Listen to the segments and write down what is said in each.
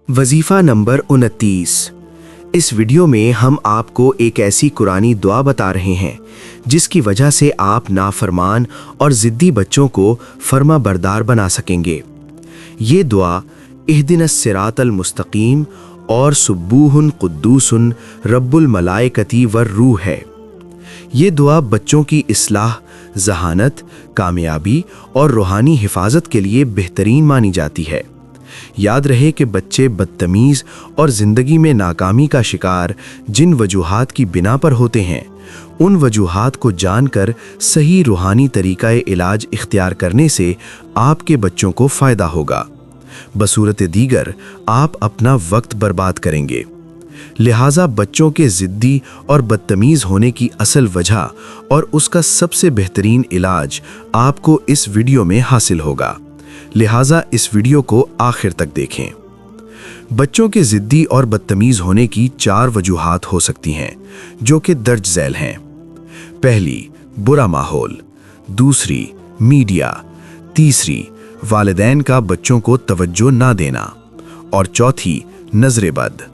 वजीफ़ा नंबर 29। इस वीडियो में हम आपको एक ऐसी कुरानी दुआ बता रहे हैं जिसकी वजह से आप नाफरमान और ज़िद्दी बच्चों को फर्मा बरदार बना सकेंगे। ये दुआ इहदिनस सिरातल मुस्तकीम और सुब्बूहुन कुद्दूसुन रब्बुल मलाइकती वर रूह है। ये दुआ बच्चों की इस्लाह, ज़हानत, कामयाबी और रूहानी हिफाजत के लिए बेहतरीन मानी जाती है। याद रहे कि बच्चे बदतमीज़ और ज़िंदगी में नाकामी का शिकार जिन वजूहात की बिना पर होते हैं, उन वजूहात को जानकर सही रूहानी तरीक़ा इलाज इख्तियार करने से आपके बच्चों को फ़ायदा होगा। बसूरत दीगर आप अपना वक्त बर्बाद करेंगे। लिहाजा बच्चों के ज़िद्दी और बदतमीज़ होने की असल वजह और उसका सबसे बेहतरीन इलाज आपको इस वीडियो में हासिल होगा। लिहाजा इस वीडियो को आखिर तक देखें। बच्चों के ज़िद्दी और बदतमीज़ होने की 4 वजूहात हो सकती हैं जो कि दर्ज झैल हैं। पहली, बुरा माहौल। दूसरी, मीडिया। तीसरी, वालिदैन का बच्चों को तवज्जो ना देना। और चौथी, नज़र बद।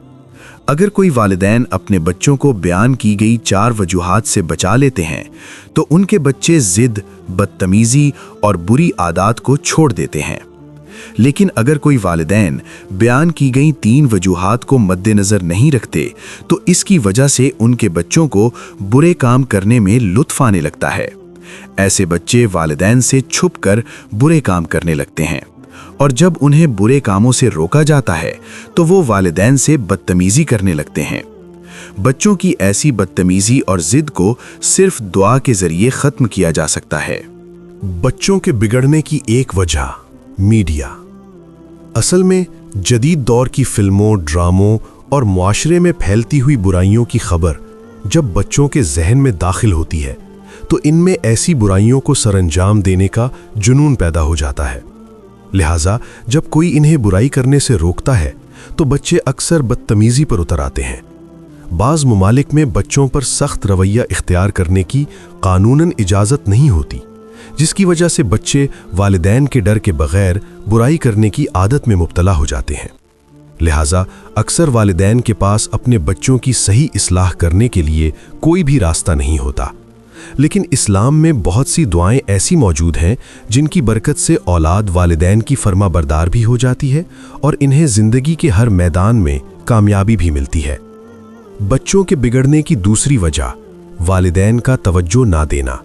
अगर कोई वालिदैन अपने बच्चों को बयान की गई 4 वजूहात से बचा लेते हैं तो उनके बच्चे ज़िद, बदतमीज़ी और बुरी आदत को छोड़ देते हैं। लेकिन अगर कोई वालिदैन बयान की गई 3 वजूहात को मद्देनज़र नहीं रखते तो इसकी वजह से उनके बच्चों को बुरे काम करने में लुत्फ़ आने लगता है। ऐसे बच्चे वालिदैन से छुपकर बुरे काम करने लगते हैं और जब उन्हें बुरे कामों से रोका जाता है तो वो वालिदैन से बदतमीज़ी करने लगते हैं। बच्चों की ऐसी बदतमीज़ी और ज़िद को सिर्फ दुआ के ज़रिए ख़त्म किया जा सकता है। बच्चों के बिगड़ने की एक वजह मीडिया। असल में जदीद दौर की फिल्मों, ड्रामों और मुआशरे में फैलती हुई बुराइयों की खबर जब बच्चों के जहन में दाखिल होती है तो इनमें ऐसी बुराइयों को सरअंजाम देने का जुनून पैदा हो जाता है। लिहाजा जब कोई इन्हें बुराई करने से रोकता है तो बच्चे अक्सर बदतमीज़ी पर उतर आते हैं। बाज़ ममालिक में बच्चों पर सख्त रवैया इख्तियार करने की कानूनन इजाज़त नहीं होती, जिसकी वजह से बच्चे वालिदैन के डर के बगैर बुराई करने की आदत में मुब्तला हो जाते हैं। लिहाजा अक्सर वालिदैन के पास अपने बच्चों की सही इस्लाह करने के लिए कोई भी रास्ता नहीं होता। लेकिन इस्लाम में बहुत सी दुआएं ऐसी मौजूद हैं जिनकी बरकत से औलाद वालिदैन की फर्मा बरदार भी हो जाती है और इन्हें ज़िंदगी के हर मैदान में कामयाबी भी मिलती है। बच्चों के बिगड़ने की दूसरी वजह वालिदैन का तवज्जो ना देना।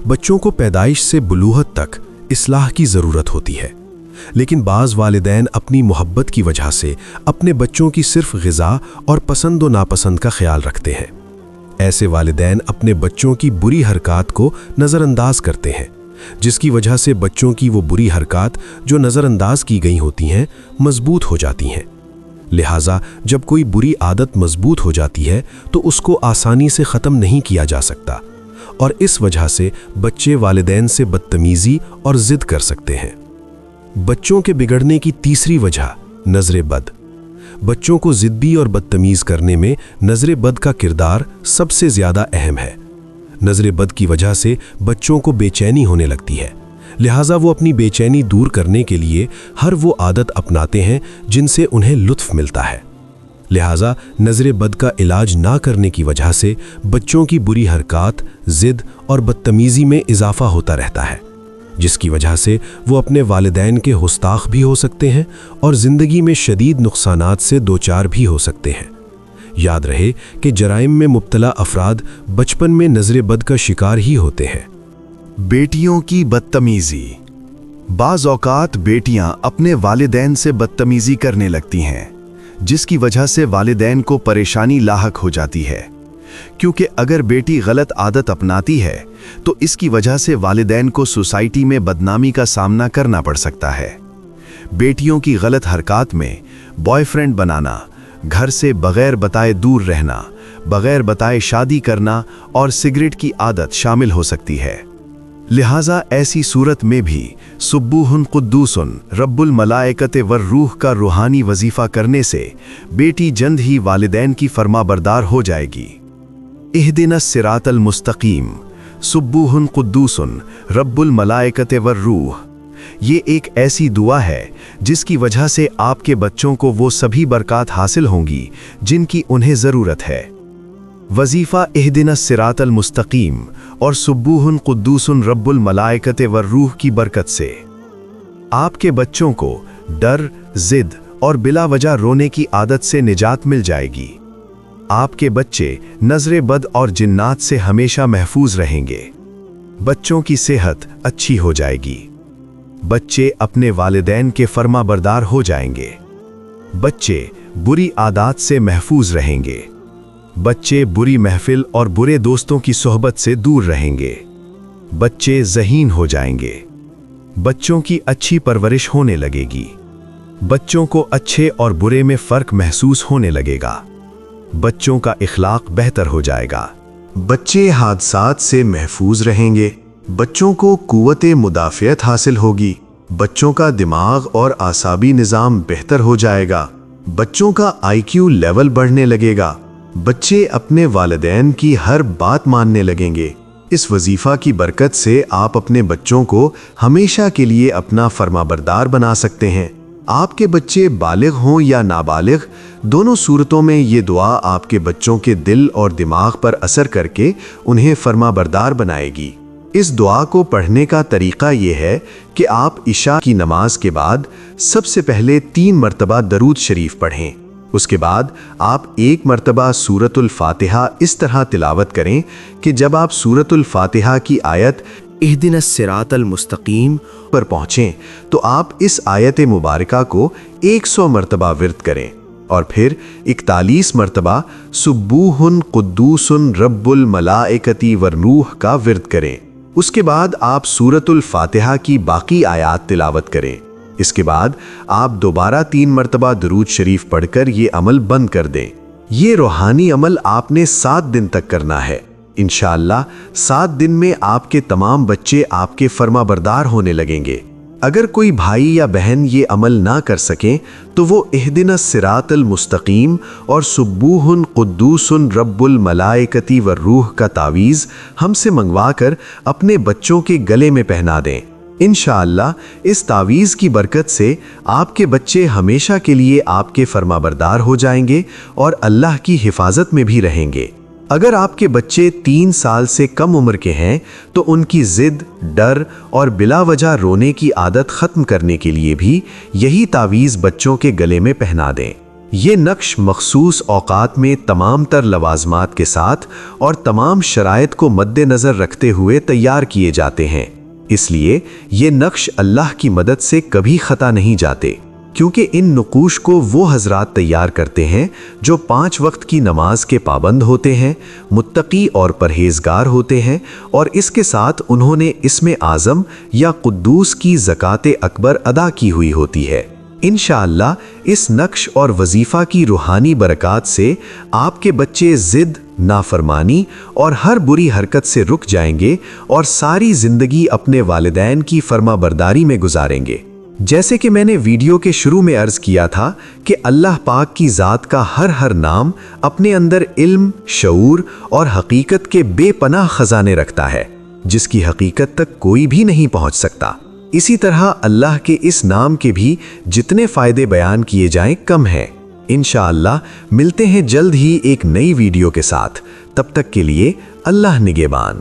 बच्चों को पैदाइश से बुलूगत तक इस्लाह की ज़रूरत होती है, लेकिन बाज़ वालिदैन अपनी मोहब्बत की वजह से अपने बच्चों की सिर्फ ग़िज़ा और पसंद व नापसंद का ख्याल रखते हैं। ऐसे वालिदैन अपने बच्चों की बुरी हरकत को नज़रअंदाज करते हैं, जिसकी वजह से बच्चों की वो बुरी हरकत जो नज़रअंदाज की गई होती हैं मजबूत हो जाती हैं। लिहाजा जब कोई बुरी आदत मजबूत हो जाती है तो उसको आसानी से ख़त्म नहीं किया जा सकता और इस वजह से बच्चे वालिदैन से बदतमीज़ी और ज़िद कर सकते हैं। बच्चों के बिगड़ने की तीसरी वजह नज़र बद। बच्चों को ज़िद्दी और बदतमीज़ करने में नज़र बद का किरदार सबसे ज़्यादा अहम है। नज़र बद की वजह से बच्चों को बेचैनी होने लगती है, लिहाजा वो अपनी बेचैनी दूर करने के लिए हर वो आदत अपनाते हैं जिनसे उन्हें लुत्फ़ मिलता है। लिहाजा नज़र बद का इलाज ना करने की वजह से बच्चों की बुरी हरकत, ज़िद और बदतमीज़ी में इजाफ़ा होता रहता है, जिसकी वजह से वो अपने वालिदैन के गुस्ताख भी हो सकते हैं और ज़िंदगी में शदीद नुकसानात से दोचार भी हो सकते हैं। याद रहे कि जराइम में मुब्तला अफराद बचपन में नज़र बद का शिकार ही होते हैं। बेटियों की बदतमीज़ी। बाज़ औक़ात बेटियां अपने वालिदैन से बदतमीज़ी करने लगती हैं, जिसकी वजह से वालिदैन को परेशानी लाहक हो जाती है, क्योंकि अगर बेटी गलत आदत अपनाती है तो इसकी वजह से वालिदैन को सोसाइटी में बदनामी का सामना करना पड़ सकता है। बेटियों की गलत हरकत में बॉयफ्रेंड बनाना, घर से बगैर बताए दूर रहना, बगैर बताए शादी करना और सिगरेट की आदत शामिल हो सकती है। लिहाजा ऐसी सूरत में भी सुब्बूहुन कुद्दूसुन रब्बुल मलाइकते वर रूह का रूहानी वजीफ़ा करने से बेटी जल्द ही वालिदैन की फरमाबरदार हो जाएगी। इहदिनस सिरातल मुस्तकीम सुब्बूहुन कुद्दूसुन रब्बुल मलाइकते वर रूह। یہ ایک ایسی دعا ہے جس کی وجہ سے آپ کے بچوں کو وہ سبھی برکات حاصل ہوں گی جن کی انہیں ضرورت ہے۔ وظیفہ اہدنا الصراط المستقیم اور سبوح قدوس رب الملائکۃ والروح کی برکت سے آپ کے بچوں کو ڈر، ضد اور بلا وجہ رونے کی عادت سے نجات مل جائے گی۔ آپ کے بچے نظر بد اور جنات سے ہمیشہ محفوظ رہیں گے۔ بچوں کی صحت اچھی ہو جائے گی۔ بچے اپنے والدین کے فرما بردار ہو جائیں گے۔ بچے بری عادات سے محفوظ رہیں گے۔ بچے بری محفل اور برے دوستوں کی صحبت سے دور رہیں گے۔ بچے ذہین ہو جائیں گے۔ بچوں کی اچھی پرورش ہونے لگے گی۔ بچوں کو اچھے اور برے میں فرق محسوس ہونے لگے گا۔ بچوں کا اخلاق بہتر ہو جائے گا۔ بچے حادثات سے محفوظ رہیں گے۔ بچوں کو قوت مدافعت حاصل ہوگی۔ بچوں کا دماغ اور اعصابی نظام بہتر ہو جائے گا۔ بچوں کا IQ لیول بڑھنے لگے گا۔ بچے اپنے والدین کی ہر بات ماننے لگیں گے۔ اس وظیفہ کی برکت سے آپ اپنے بچوں کو ہمیشہ کے لیے اپنا فرمانبردار بنا سکتے ہیں۔ آپ کے بچے بالغ ہوں یا نابالغ، دونوں صورتوں میں یہ دعا آپ کے بچوں کے دل اور دماغ پر اثر کر کے انہیں فرمانبردار بنائے گی۔ اس دعا کو پڑھنے کا طریقہ یہ ہے کہ آپ عشاء کی نماز کے بعد سب سے پہلے 3 مرتبہ درود شریف پڑھیں۔ اس کے بعد آپ 1 مرتبہ سورۃ الفاتحہ اس طرح تلاوت کریں کہ جب آپ سورۃ الفاتحہ کی آیت اہدنا الصراط المستقیم پر پہنچیں تو آپ اس آیت مبارکہ کو 100 مرتبہ ورد کریں اور پھر 41 مرتبہ سبوح قدوس رب الملائکۃ والروح کا ورد کریں۔ اس کے بعد آپ سورۃ الفاتحہ کی باقی آیات تلاوت کریں۔ اس کے بعد آپ دوبارہ 3 مرتبہ درود شریف پڑھ کر یہ عمل بند کر دیں۔ یہ روحانی عمل آپ نے 7 دن تک کرنا ہے۔ انشاءاللہ 7 دن میں آپ کے تمام بچے آپ کے فرما بردار ہونے لگیں گے۔ اگر کوئی بھائی یا بہن یہ عمل نہ کر سکیں تو وہ اہدنا الصراط المستقیم اور سبوح قدوس رب الملائکۃ والروح کا تعویذ ہم سے منگوا کر اپنے بچوں کے گلے میں پہنا دیں۔ انشاءاللہ اس تعویذ کی برکت سے آپ کے بچے ہمیشہ کے لیے آپ کے فرما بردار ہو جائیں گے اور اللہ کی حفاظت میں بھی رہیں گے۔ اگر آپ کے بچے 3 سال سے کم عمر کے ہیں تو ان کی ضد، ڈر اور بلا وجہ رونے کی عادت ختم کرنے کے لیے بھی یہی تعویذ بچوں کے گلے میں پہنا دیں۔ یہ نقش مخصوص اوقات میں تمام تر لوازمات کے ساتھ اور تمام شرائط کو مد نظر رکھتے ہوئے تیار کیے جاتے ہیں، اس لیے یہ نقش اللہ کی مدد سے کبھی خطا نہیں جاتے، کیونکہ ان نقوش کو وہ حضرات تیار کرتے ہیں جو 5 وقت کی نماز کے پابند ہوتے ہیں، متقی اور پرہیزگار ہوتے ہیں، اور اس کے ساتھ انہوں نے اسم اعظم یا قدوس کی زکوٰۃ اکبر ادا کی ہوئی ہوتی ہے۔ انشاءاللہ اس نقش اور وظیفہ کی روحانی برکات سے آپ کے بچے ضد، نافرمانی اور ہر بری حرکت سے رک جائیں گے اور ساری زندگی اپنے والدین کی فرما برداری میں گزاریں گے۔ جیسے کہ میں نے ویڈیو کے شروع میں عرض کیا تھا کہ اللہ پاک کی ذات کا ہر نام اپنے اندر علم، شعور اور حقیقت کے بے پناہ خزانے رکھتا ہے، جس کی حقیقت تک کوئی بھی نہیں پہنچ سکتا۔ اسی طرح اللہ کے اس نام کے بھی جتنے فائدے بیان کیے جائیں کم ہیں۔ انشاءاللہ ملتے ہیں جلد ہی ایک نئی ویڈیو کے ساتھ، تب تک کے لیے اللہ نگہبان۔